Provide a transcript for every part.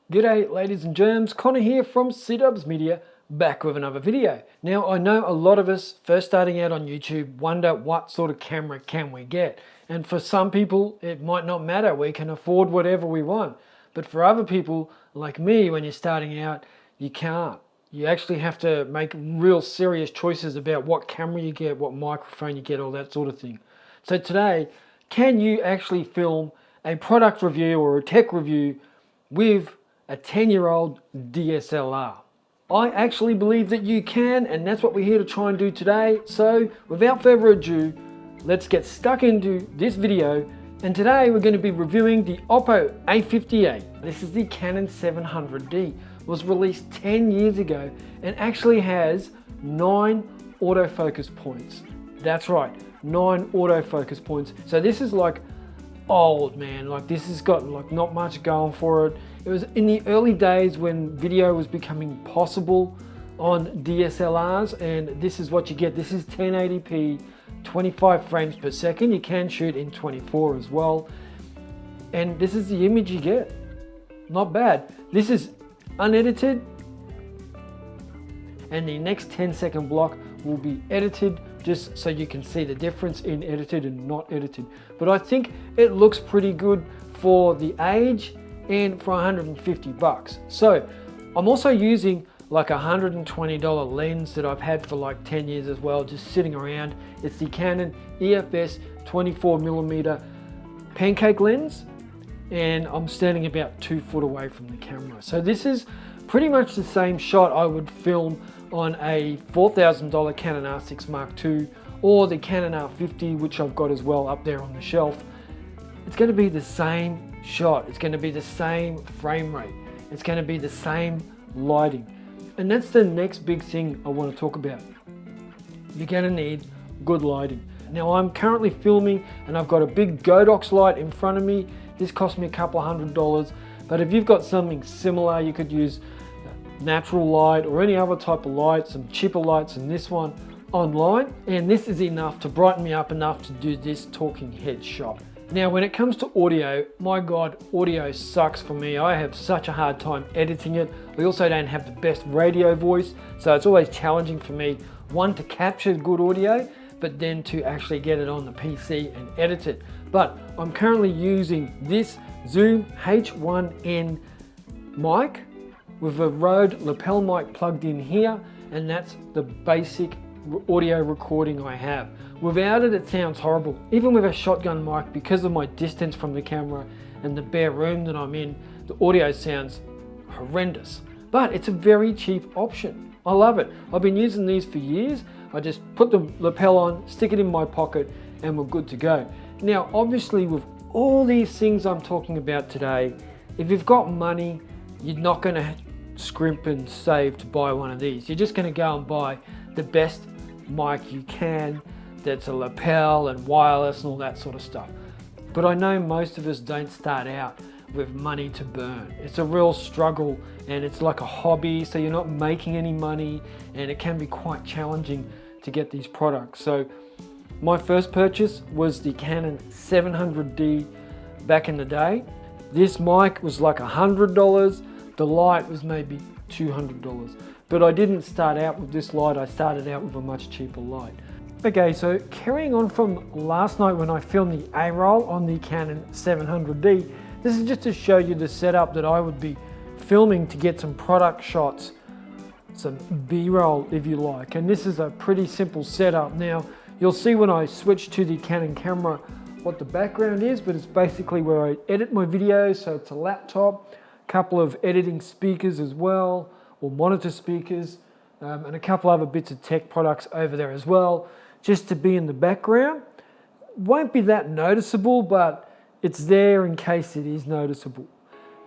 G'day ladies and germs, Conor here from C-Dubs Media, back with another video. Now I know a lot of us first starting out on YouTube wonder what sort of camera can we get, and for some people it might not matter, we can afford whatever we want, but for other people like me, when you're starting out, you can't. You actually have to make real serious choices about what camera you get, what microphone you get, all that sort of thing. So today, can you actually film a product review or a tech review with a 10-year-old DSLR? I actually believe that you can, and that's what we're here to try and do today. So without further ado, let's get stuck into this video. And today we're going to be reviewing the Oppo A58. This is the Canon 700D. It was released 10 years ago and actually has 9 autofocus points. That's right, 9 autofocus points. So this is like old, man. Like, this has got like not much going for it. It was in the early days when video was becoming possible on DSLRs, and this is what you get. This is 1080p, 25 frames per second. You can shoot in 24 as well, and this is the image you get. Not bad. This is unedited, and the next 10-second block will be edited, just so you can see the difference in edited and not edited. But I think it looks pretty good for the age and for 150 bucks. So I'm also using like a $120 lens that I've had for like 10 years as well, just sitting around. It's the Canon EFS 24mm pancake lens, and I'm standing about 2 foot away from the camera. So this is pretty much the same shot I would film on a $4,000 Canon R6 Mark II or the Canon R50, which I've got as well up there on the shelf. It's going to be the same shot. It's going to be the same frame rate. It's going to be the same lighting. And that's the next big thing I want to talk about. You're going to need good lighting. Now I'm currently filming and I've got a big Godox light in front of me. This cost me a couple of $100, but if you've got something similar, you could use natural light or any other type of light, some cheaper lights than this one online, and this is enough to brighten me up enough to do this talking head shot. Now when it comes to audio, my god, audio sucks for me. I have such a hard time editing it. I also don't have the best radio voice, so it's always challenging for me, one, to capture good audio, but then to actually get it on the PC and edit it. But I'm currently using this Zoom H1N mic with a Rode lapel mic plugged in here, and that's the basic audio recording I have. Without it, it sounds horrible. Even with a shotgun mic, because of my distance from the camera and the bare room that I'm in, the audio sounds horrendous. But it's a very cheap option. I love it. I've been using these for years. I just put the lapel on, stick it in my pocket, and we're good to go. Now, obviously, with all these things I'm talking about today, if you've got money, you're not going to scrimp and save to buy one of these. You're just going to go and buy the best mic you can that's a lapel and wireless and all that sort of stuff. But I know most of us don't start out with money to burn. It's a real struggle, and it's like a hobby, so you're not making any money, and it can be quite challenging to get these products. So my first purchase was the Canon 700D back in the day. This mic was like $100. The light was maybe $200. But I didn't start out with this light, I started out with a much cheaper light. Okay, so carrying on from last night when I filmed the A-roll on the Canon 700D, this is just to show you the setup that I would be filming to get some product shots, some B-roll if you like. And this is a pretty simple setup. Now, you'll see when I switch to the Canon camera what the background is, but it's basically where I edit my videos. So it's a laptop, a couple of editing speakers as well, or monitor speakers, and a couple other bits of tech products over there as well, just to be in the background. Won't be that noticeable, but it's there in case it is noticeable.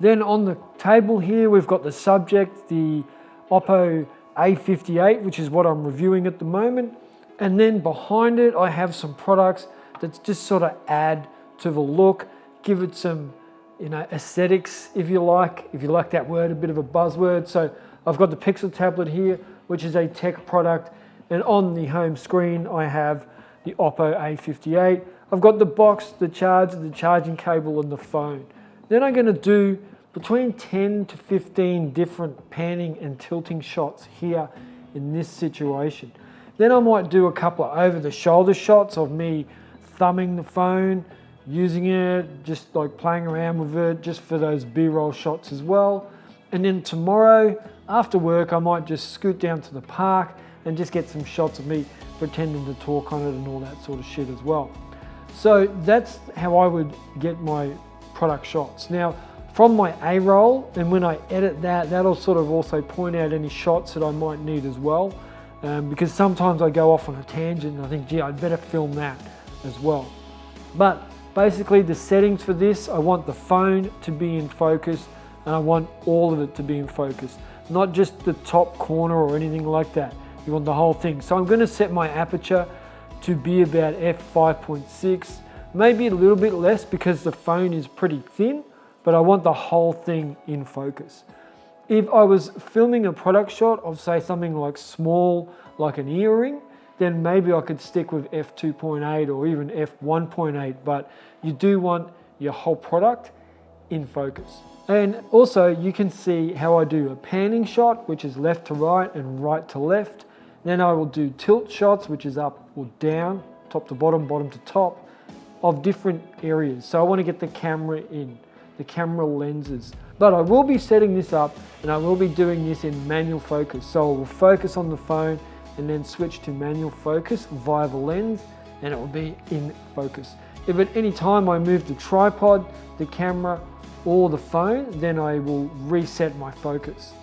Then on the table here, we've got the subject, the Oppo A58, which is what I'm reviewing at the moment. And then behind it, I have some products that just sort of add to the look, give it some, aesthetics, if you like that word, a bit of a buzzword. So I've got the Pixel tablet here, which is a tech product, and on the home screen I have the Oppo A58. I've got the box, the charger, the charging cable, and the phone. Then I'm going to do between 10 to 15 different panning and tilting shots here in this situation. Then I might do a couple of over the shoulder shots of me thumbing the phone, using it, just like playing around with it, just for those B-roll shots as well. And then tomorrow after work, I might just scoot down to the park and just get some shots of me pretending to talk on it and all that sort of shit as well. So that's how I would get my product shots. Now, from my A-roll, and when I edit that, that'll sort of also point out any shots that I might need as well. Because sometimes I go off on a tangent and I think, gee, I'd better film that as well. But basically the settings for this, I want the phone to be in focus and I want all of it to be in focus. Not just the top corner or anything like that. You want the whole thing. So I'm going to set my aperture to be about f5.6, maybe a little bit less because the phone is pretty thin, but I want the whole thing in focus. If I was filming a product shot of say something like small, like an earring, then maybe I could stick with f2.8 or even f1.8, but you do want your whole product in focus. And also you can see how I do a panning shot, which is left to right and right to left. Then I will do tilt shots, which is up or down, top to bottom, bottom to top, of different areas. So I want to get the camera in, the camera lenses. But I will be setting this up and I will be doing this in manual focus. So I will focus on the phone and then switch to manual focus via the lens and it will be in focus. If at any time I move the tripod, the camera or the phone, then I will reset my focus.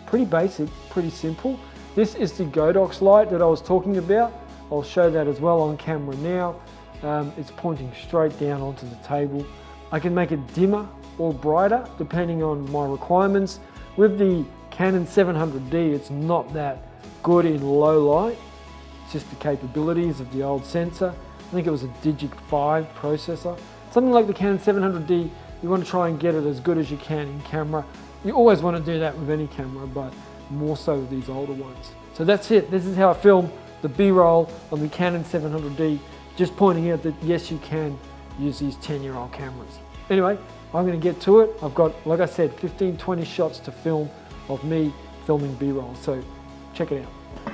Pretty basic, pretty simple. This is the Godox light that I was talking about. I'll show that as well on camera now. It's pointing straight down onto the table. I can make it dimmer or brighter depending on my requirements. With the Canon 700D, it's not that good in low light. It's just the capabilities of the old sensor. I think it was a Digic 5 processor. Something like the Canon 700D, you want to try and get it as good as you can in camera. You always want to do that with any camera, but more so with these older ones. So that's it. This is how I film the B-roll on the Canon 700D, just pointing out that yes, you can use these 10-year-old cameras. Anyway, I'm going to get to it. I've got, like I said, 15-20 shots to film of me filming B-roll, so check it out.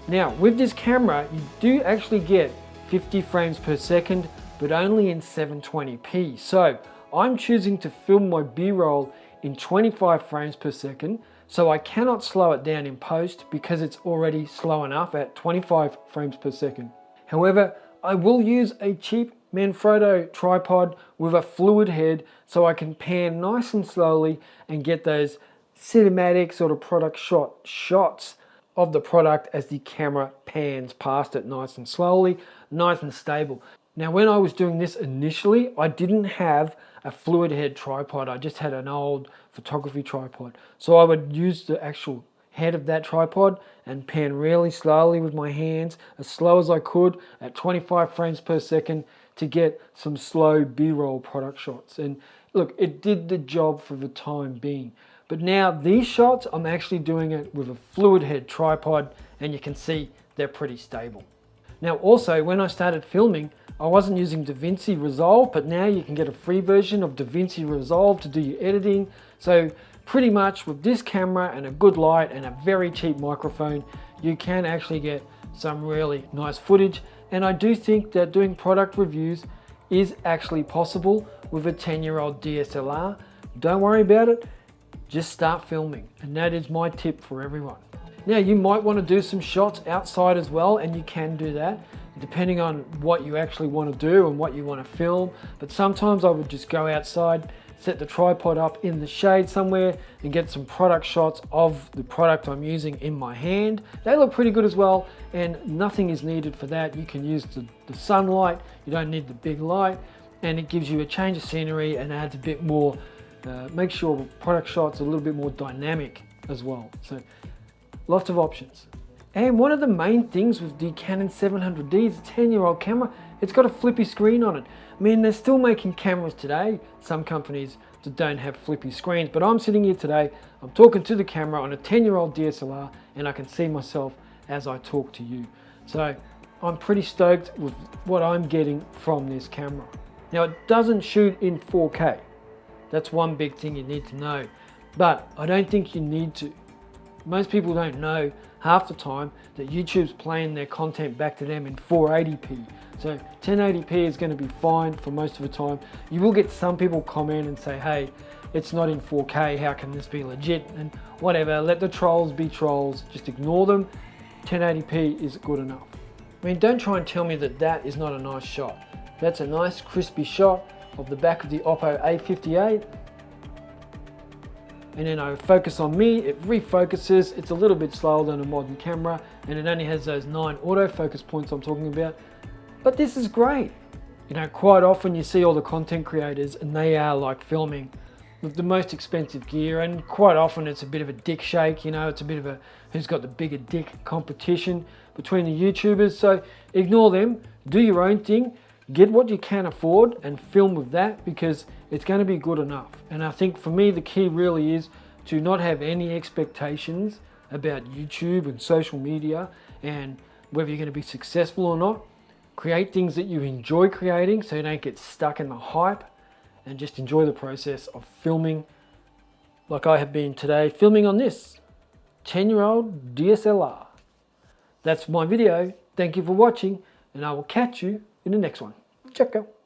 Now, with this camera, you do actually get 50 frames per second, but only in 720p. So I'm choosing to film my B-roll in 25 frames per second, so I cannot slow it down in post because it's already slow enough at 25 frames per second. However, I will use a cheap Manfrotto tripod with a fluid head so I can pan nice and slowly and get those cinematic sort of product shots of the product as the camera pans past it nice and slowly, nice and stable. Now, when I was doing this initially, I didn't have a fluid head tripod. I just had an old photography tripod. So I would use the actual head of that tripod and pan really slowly with my hands, as slow as I could at 25 frames per second to get some slow B-roll product shots. And look, it did the job for the time being. But now these shots, I'm actually doing it with a fluid head tripod and you can see they're pretty stable. Now also, when I started filming, I wasn't using DaVinci Resolve, but now you can get a free version of DaVinci Resolve to do your editing. So pretty much with this camera and a good light and a very cheap microphone, you can actually get some really nice footage. And I do think that doing product reviews is actually possible with a 10-year-old DSLR. Don't worry about it, just start filming. And that is my tip for everyone. Now, you might want to do some shots outside as well, and you can do that depending on what you actually want to do and what you want to film. But sometimes I would just go outside, set the tripod up in the shade somewhere and get some product shots of the product I'm using in my hand. They look pretty good as well, and nothing is needed for that. You can use the sunlight, you don't need the big light, and it gives you a change of scenery and adds a bit more, makes your product shots a little bit more dynamic as well. So lots of options. And one of the main things with the Canon 700D is a 10-year-old camera. It's got a flippy screen on it. I mean, they're still making cameras today, some companies that don't have flippy screens, but I'm sitting here today, I'm talking to the camera on a 10-year-old DSLR, and I can see myself as I talk to you. So I'm pretty stoked with what I'm getting from this camera. Now, it doesn't shoot in 4K, That's one big thing you need to know. But I don't think you need to. Most people don't know half the time that YouTube's playing their content back to them in 480p. So 1080p is going to be fine for most of the time. You will get some people comment and say, hey, it's not in 4K, how can this be legit? And whatever, let the trolls be trolls, just ignore them. 1080p is good enough. I mean, don't try and tell me that that is not a nice shot. That's a nice crispy shot of the back of the Oppo A58. And then I focus on me, it refocuses. It's a little bit slower than a modern camera, and it only has those 9 autofocus points I'm talking about. But this is great. You know, quite often you see all the content creators and they are like filming with the most expensive gear, and quite often it's a bit of a dick shake, you know, it's a bit of a who's got the bigger dick competition between the YouTubers. So ignore them, do your own thing, get what you can afford and film with that, because it's going to be good enough. And I think for me the key really is to not have any expectations about YouTube and social media and whether you're going to be successful or not. Create things that you enjoy creating so you don't get stuck in the hype, and just enjoy the process of filming like I have been today, filming on this 10-year-old DSLR. That's my video. Thank you for watching, and I will catch you in the next one. Ciao.